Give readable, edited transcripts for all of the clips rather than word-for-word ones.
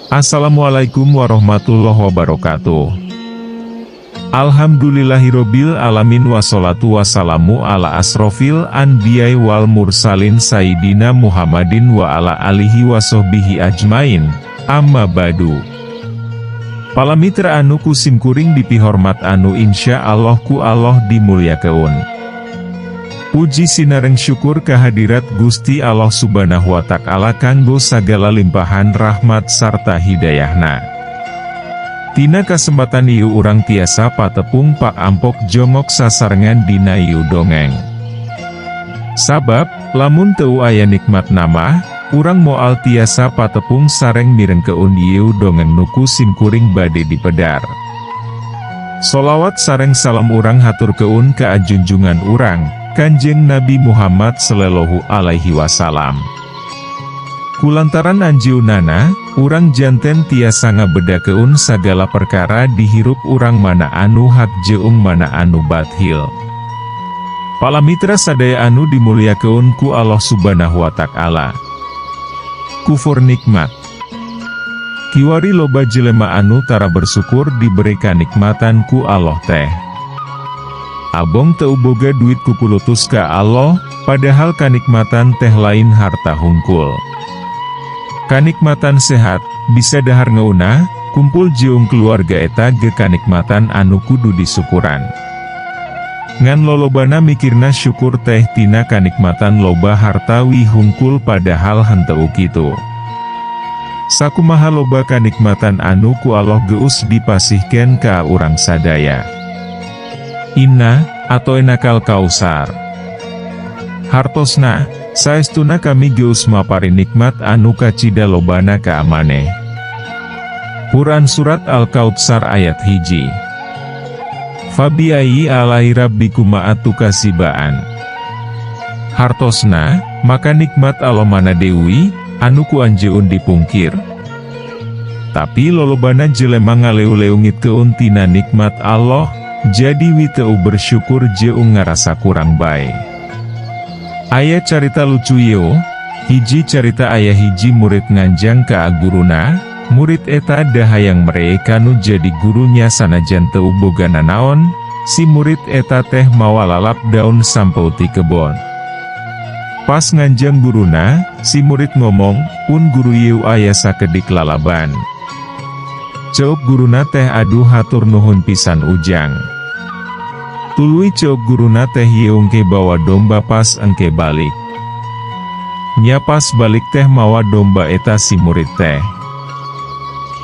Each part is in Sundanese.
Assalamualaikum warahmatullahi wabarakatuh. Alhamdulillahirobbil alamin wassalatu wassalamu ala asrofil anbiya'i wal mursalin sayyidina Muhammadin wa ala alihi wassohbihi ajmain, amma badu. Palamitra anu kusimkuring dipihormat anu insya Allah ku Allah dimuliakeun. Puji sinareng syukur kehadirat Gusti Allah Subhanahu wa Ta'ala kanggo sagala limpahan rahmat sarta hidayahna. Tina kasempatan ieu urang tiasa patepung Pak Ampok jongok sasarengan dina ieu dongeng. Sabab, lamun teu aya nikmat nama, urang moal tiasa patepung sareng mirengkeun ieu dongeng nuku simkuring bade dipedar. Solawat sareng salam urang haturkeun ka ajunjungan urang, Kanjeng Nabi Muhammad Sallallahu Alaihi Wasallam. Kulantaran anjeunana, urang janten tiasa ngabedakeun sagala perkara dihirup urang mana anu hak jeung mana anu bathil. Palamitra sadaya anu dimuliakeun ku Allah Subhanahu wa Ta'ala. Kufur nikmat. Kiwari loba jelema anu tara bersyukur diberi kanikmatan ku Allah teh. Abong teu boga duit kupulutus ka Allah, padahal kanikmatan teh lain harta hungkul. Kanikmatan sehat, bisa dahar ngeunah, kumpul jeung keluarga eta ge kanikmatan anu kudu disukuran. Ngan lolobana mikirna syukur teh tina kanikmatan loba hartawi hungkul padahal henteu kitu. Sakumaha loba kanikmatan anu ku Allah geus dipasihkeun ka urang sadaya. Inna, atau enakal kausar. Hartosna, saestuna kami geus mapari nikmat anu kacida lobana ka amaneh. Quran Surat Al-Kautsar ayat 1. Fabi'ayyi alai rabbikuma atukasibaan. Hartosna, maka nikmat Allah mana deui, anu ku anjeun dipungkir. Tapi lolobana jelema ngaleu-leungitkeun tina nikmat Allah, jadi teu bersyukur jeung ngarasa kurang bae. Aya carita lucu yeuh, hiji carita aya hiji murid nganjang ka guruna, murid eta da hayang mere kanu jadi gurunya sanajan teu boga nanaon, si murid eta teh mawa lalap daun sampeu ti kebon. Pas nganjang guruna, si murid ngomong, "Pun guru yeuh aya sakedik lalaban." Ceuk guruna teh aduh hatur nuhun pisan ujang. Tuluy ceuk guruna teh yeuh engke bawa domba pas engke balik. Nya pas balik teh mawa domba eta si murid teh.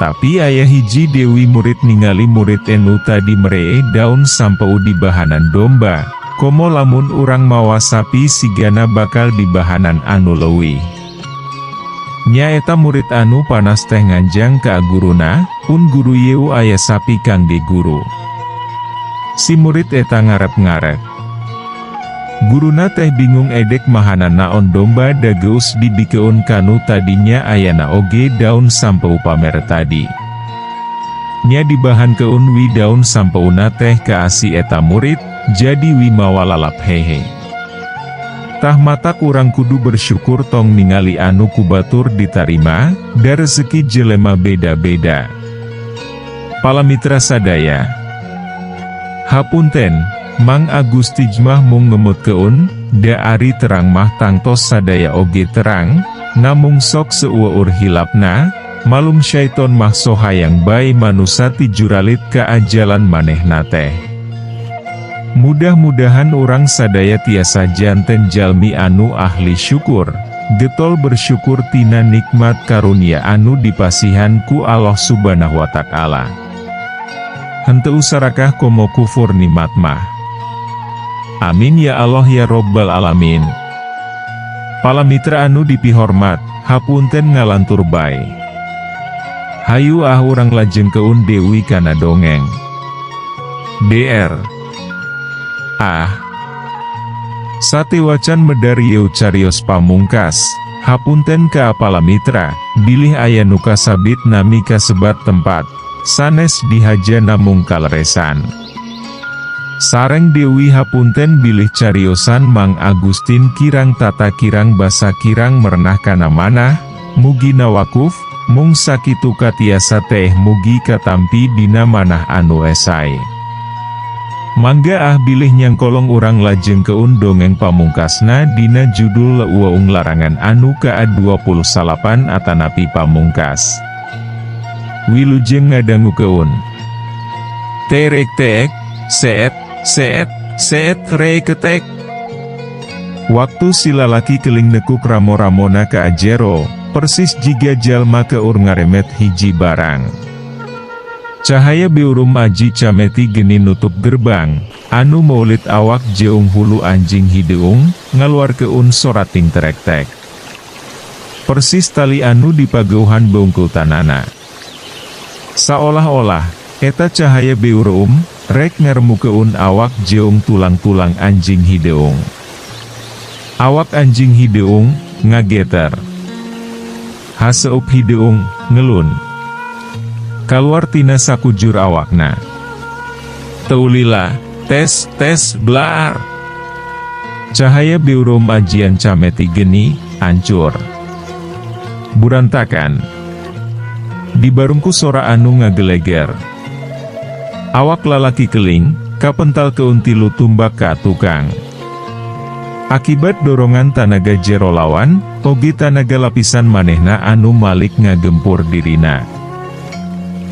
Tapi aya hiji dewi murid ningali murid enu tadi meree daun sampeu di bahanan domba, komo lamun urang mawa sapi sigana bakal di bahanan anu leuwih. Nya eta murid anu panas teh nganjang ka guruna, "Pun guru yeuh aya sapi kang di guru." Si murid eta ngarep-ngarep. Guruna teh bingung edek mahana naon domba da geus dibikeun kanu tadinya ayana oge daun sampeu pamer tadi. Nya dibahankeun wi daun sampeuna teh ka asi eta murid, jadi wi mawa lalap hehe. Tah matak urang kudu bersyukur tong ningali anu kubatur ditarima, da rezeki jelema beda-beda. Palamitra sadaya. Hapunten, Mang Agustijmah mung ngemutkeun, da ari terang mah tangtos sadaya oge terang, namung sok seueur hilapna, malum syaiton mah sohayang bae manusa ti juralit ka ajalan manehna teh. Mudah-mudahan urang sadaya tiasa janten jalmi anu ahli syukur, getol bersyukur tina nikmat karunia anu dipasihan ku Allah Subhanahu wa Ta'ala. Henteu sarakah komo kufur nikmat mah. Amin ya Allah ya Rabbal Alamin. Palamitra anu dipihormat, hapunten ngalantur bae. Hayu urang lajengkeun deui kana dongeng. DR. Sate wacan medar yeuh carios pamungkas, hapunten ka palamitra, bilih aya nu kasabit nami kasebat tempat, sanes dihaja namung kaleresan. Sareng Dewi hapunten bilih cariosan Mang Agustin kirang tata kirang basa kirang merenah kana manah, mugina wakuf, mung sakitu katiasa teh mugi katampi dina manah anu esai. Mangga bilih nyangkolong urang lajeng keun dongeng pamungkasna dina judul Leuweung Larangan anu ka-28 atanapi pamungkas. Wilujeng ngadangu keun. Terek tek, seet, rei ketek. Waktu si lalaki keling nekuk ramo-ramona ka ajero, persis jiga jalma keur ngaremet hiji barang. Cahaya beurum aji cameti geni nutup gerbang, anu maulit awak jeung hulu anjing hideung, ngaluar keun sorating terek-tek. Persis tali anu dipageuhan bongkul tanana. Saolah-olah, eta cahaya beurum, rek ngaremu keun awak jeung tulang-tulang anjing hideung. Awak anjing hideung, ngageter. Haseup hideung, ngelun. Kaluar tina sakujur awakna. Teulila, tes, blar. Cahaya beurum ajian cameti geni, hancur. Burantakan. Dibarungku sora anu ngageleger. Awak lalaki keling, kapental keun tilu tumbak ka tukang. Akibat dorongan tanaga jero lawan, ogi tanaga lapisan manehna anu malik ngagempur dirina.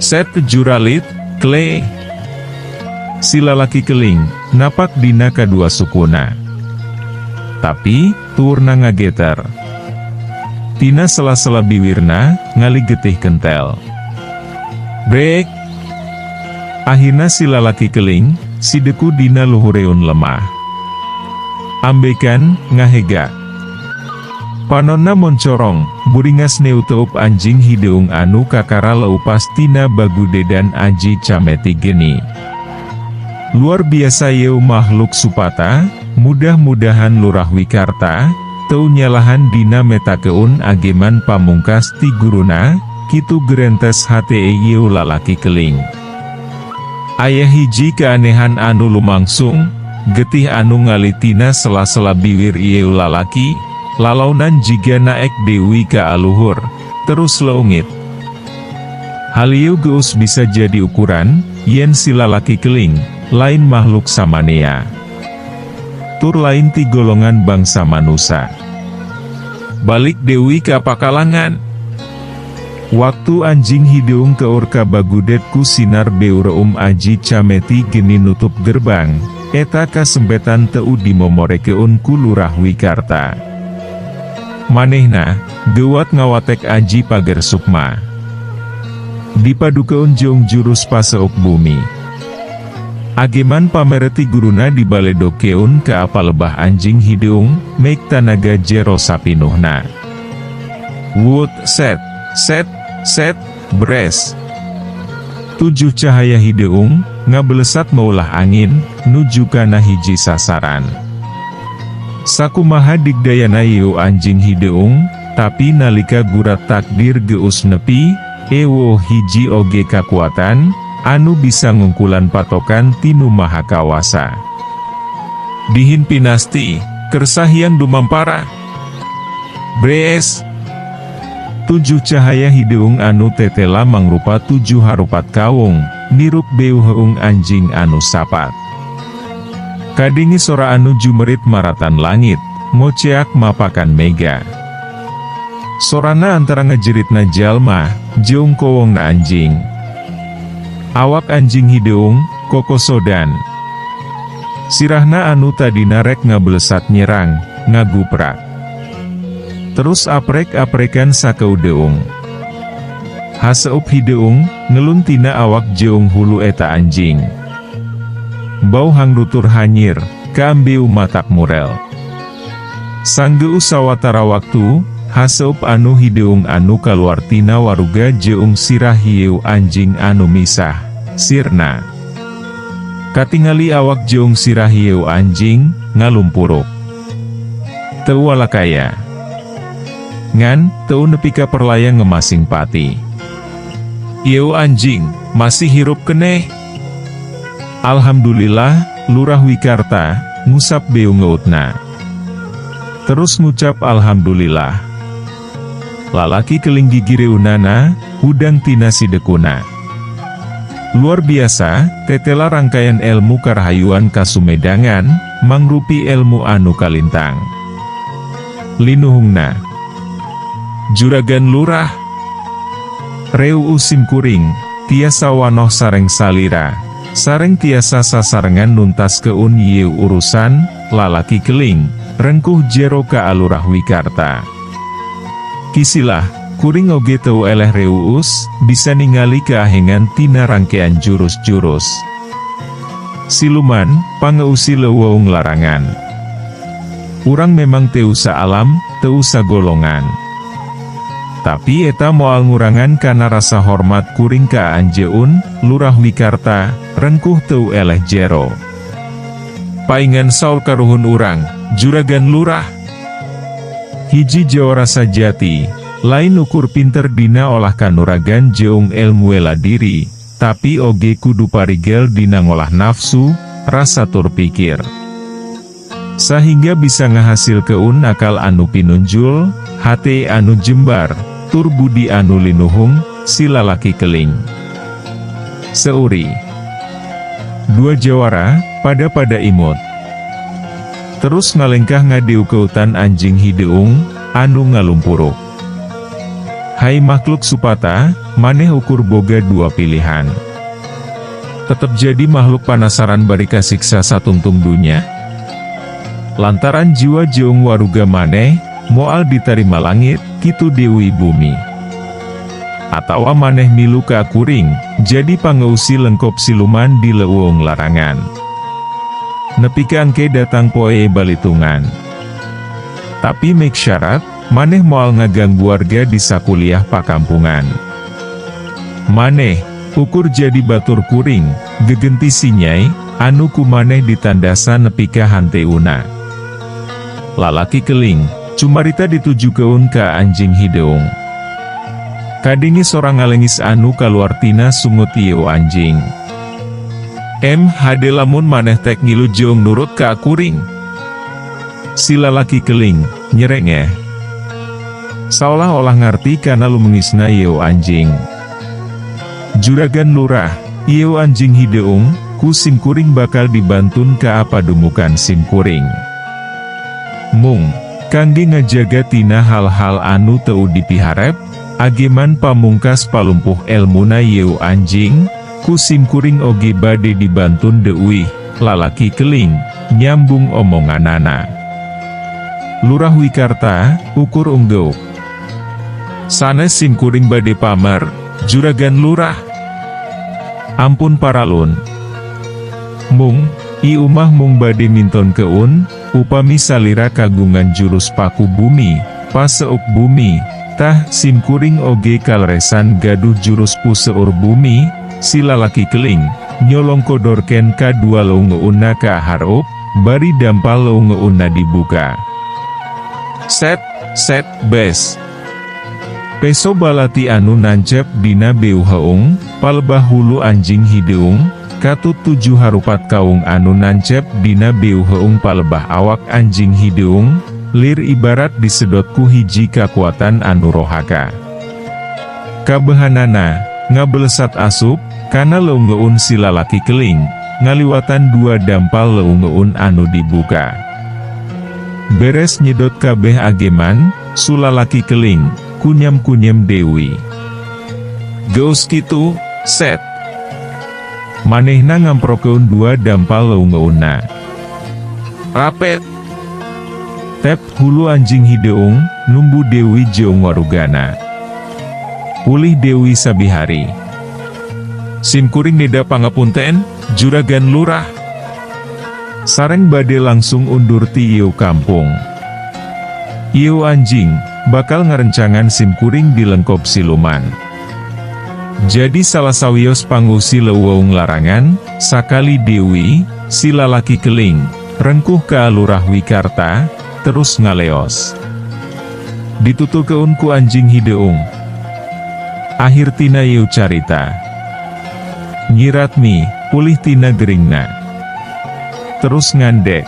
Set juralit, kle. Si lalaki keling, napak dina kadua sukuna. Tapi, turna ngageter. Tina sela-sela biwirna, ngali getih kentel. Brek. Akhirna si lalaki keling, si deku dina luhureun lemah. Ambekan, ngahega. Panonna moncorong, buringas neuteup anjing hideung anu kakara leupas tina bagudedan aji cameti geni. Luar biasa yeu makhluk supata, mudah-mudahan lurah wikarta, teu nyalahan dina meta keun ageman pamungkas ti guruna, kitu gerentes hate yeu lalaki keling. Aya hiji keanehan anu lumangsung, getih anu ngalitina sela-sela biwir ieu lalaki, lalaunan jiga naek dewi ka aluhur, terus leungit. Hal ieu geus bisa jadi ukuran, yen si lalaki keling, lain makhluk samanea. Tur lain ti golongan bangsa manusia. Balik dewi ka pakalangan. Waktu anjing hideung keur ka bagudet ku sinar beureum aji cameti geni nutup gerbang, eta kasempetan teu dimomorekeun ku lurah wikarta. Manehna, gewat ngawatek aji pager sukma. Dipadukeun jeung jurus paseuk bumi. Ageman pamereti guruna dibaledokeun ke apa lebah anjing hideung, meik tanaga jero sapinuhna. Wut set, bres. 7 cahaya hideung, ngabelesat maulah angin, nuju kana hiji sasaran. Sakumaha digdayana yeu anjing hideung, tapi nalika gurat takdir geus nepi, ewo hiji oge kakuatan, anu bisa ngungkulan patokan tinu maha kawasa. Dihin pinasti, kersahian dumampara. Bres. 7 cahaya hideung anu tetela mangrupa 7 harupat kawung, niruk beuheung anjing anu sapat. Kadingi sora anu jumerit maratan langit, ngoceak mapakan mega. Sorana antara ngejeritna jalma, jeung kowongna anjing. Awak anjing hideung, kokosodan. Sirahna anu tadina rek ngabelesat nyerang, ngaguprak. Terus aprek-aprekan sakeudeung. Haseup hideung, ngelun tina awak jeung hulu eta anjing. Bau hangrutur hanyir, kaambeu matak murel. Sanggeu sawatara waktu, haseup anu hideung anu kaluar tina waruga jeung sirah hieu anjing anu misah, sirna. Katingali awak jeung sirah hieu anjing, ngalumpuruk. Teu walakaya. Ngan, teu nepi ka perlayang ngemasing pati. Ieu anjing, masih hirup keneh. Alhamdulillah, lurah wikarta, ngusap beu ngeutna. Terus ngucap alhamdulillah. lalaki keling gigireunana, hudang tina sidekuna. Luar biasa, tetela rangkaian ilmu karahayuan kasumedangan, mangrupi ilmu anu kalintang. Linuhungna Juragan Lurah Reu usim kuring, tiasa wanoh sareng salira, sareng tiasa sasarengan nuntas keun yeu urusan, lalaki keling, rengkuh jero ka alurah wikarta. Kisilah, kuring oge teu eleh reuus, bisa ningali keahengan tina rangkean jurus-jurus. Siluman, pangeusi leuweung larangan. Urang memang teu sa alam, teu sa golongan. Tapi eta moal ngurangan kana rasa hormat kuring ka anjeun, lurah wikarta, rengkuh teu eleh jero. Paingan saur karuhun urang, Juragan Lurah. Hiji jawara sajati, lain ukur pinter dina olah kanuragan jeung ilmu bela diri, tapi oge kudu parigel dina ngolah nafsu, rasa tur pikir. Sahingga bisa ngahasil keun akal anu pinunjul, hate anu jembar, tur budi anu linuhung, si lalaki keling. Seuri dua jawara, pada imut. Terus ngalengkah ngadiu keutan anjing hideung, anu ngalumpuruk. Hai makhluk supata, maneh ukur boga dua pilihan. Tetap jadi makhluk panasaran bari kasiksa satungtung dunya. Lantaran jiwa jeung waruga maneh, moal ditarima langit, kitu dewi bumi. Atawa maneh milu ka kuring, jadi pangeusi lengkop siluman di leuweung larangan. Nepi ka engke datang poe balitungan. Tapi make syarat, maneh moal ngaganggu warga di sakuliah pakampungan. Maneh, ukur jadi batur kuring, gegenti sinyai, anu kumaneh ditandasa nepi ka hanteuna. Lalaki keling, cumarita dituju keun ka anjing hideung. Kadingi sorang ngalengis anu kaluar tina sungut ieu anjing. Hade lamun maneh tek ngilu jeung nurut ka kuring. Si lalaki keling, nyerengeh. Seolah-olah ngarti kana lumengisna ieu anjing. Juragan Lurah, ieu anjing hideung, ku sim kuring bakal dibantun ka apa dumukan sim kuring. Mung, kangge ngajaga tina hal-hal anu teu dipiharep, ageman pamungkas palumpuh elmuna ieu anjing, ku sim kuring oge bade dibantun deuih, lalaki keling, nyambung omonganana. Lurah wikarta, ukur unggeuk. Sanes sim kuring bade pamer, Juragan Lurah. Ampun paralun. Mung, i umah mung bade minton keun, upami salira kagungan jurus paku bumi, paseuk bumi, tah sim kuring oge kalresan gaduh jurus puseur bumi. Si lalaki keling, nyolong kodorken ka dua leungeunna ka harup, bari dampal leungeunna dibuka. Set, bes. Peso balati anu nancep dina beu heung, palebah hulu anjing hideung, katut 7 harupat kaung anu nancep dina beu heung palebah awak anjing hideung, lir ibarat disedot ku hiji kakuatan anu rohaka. Kabehanana, ngabelesat asup, kana leungeun si lalaki keling, ngaliwatan 2 dampal leungeun anu dibuka. Beres nyedot kabeh ageman, su lalaki keling, kunyam-kunyam dewi. Geus kitu, set. Manehna ngamprokeun 2 dampal leungeunna. Rapet. Tep hulu anjing hideung, numbu dewi jeung warugana. Pulih dewi sabihari. Sim kuring neda pangapunten, Juragan Lurah. Sareng bade langsung undur ti ieu kampung. Ieu anjing, bakal ngarencangan sim kuring di lengkop siluman. Jadi salah sawios pangusi leuweung larangan, sakali dewi, si lalaki keling, rengkuh ka lurah wikarta, terus ngaleos. Ditutukeun ku anjing hideung. Akhir tina ieu carita. Nyiratmi, pulih tina geringna. Terus ngandek.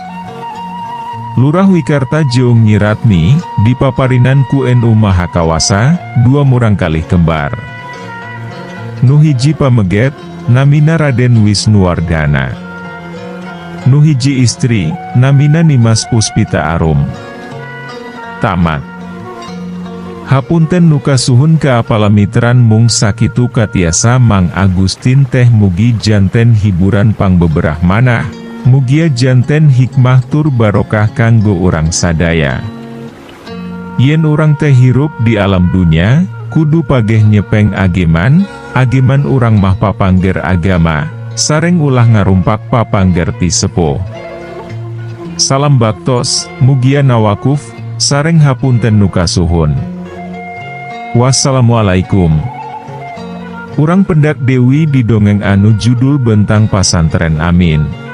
Lurah Wikarta Jeong Nyiratmi, dipaparinan ku NU Mahakawasa, 2 murang kalih kembar. Nu hiji pameget, namina Raden Wisnuwardana. Nu hiji istri, namina Nimas Puspita Arum. Tamat. Hapunten nuka suhun kaapalamitran mung sakitu katiasa Mang Agustin teh mugi janten hiburan pang beberah manah. Mugia janten hikmah tur barokah kanggo urang sadaya. Yen urang teh hirup di alam dunya, kudu pageh nyepeng ageman urang mah papangger agama, sareng ulah ngarumpak papangger ti sepuh. Salam baktos, mugia nawakuf, sareng hapunten nuka suhun. Wassalamualaikum. Urang pendak Dewi di dongeng anu judul Bentang Pasantren Amin.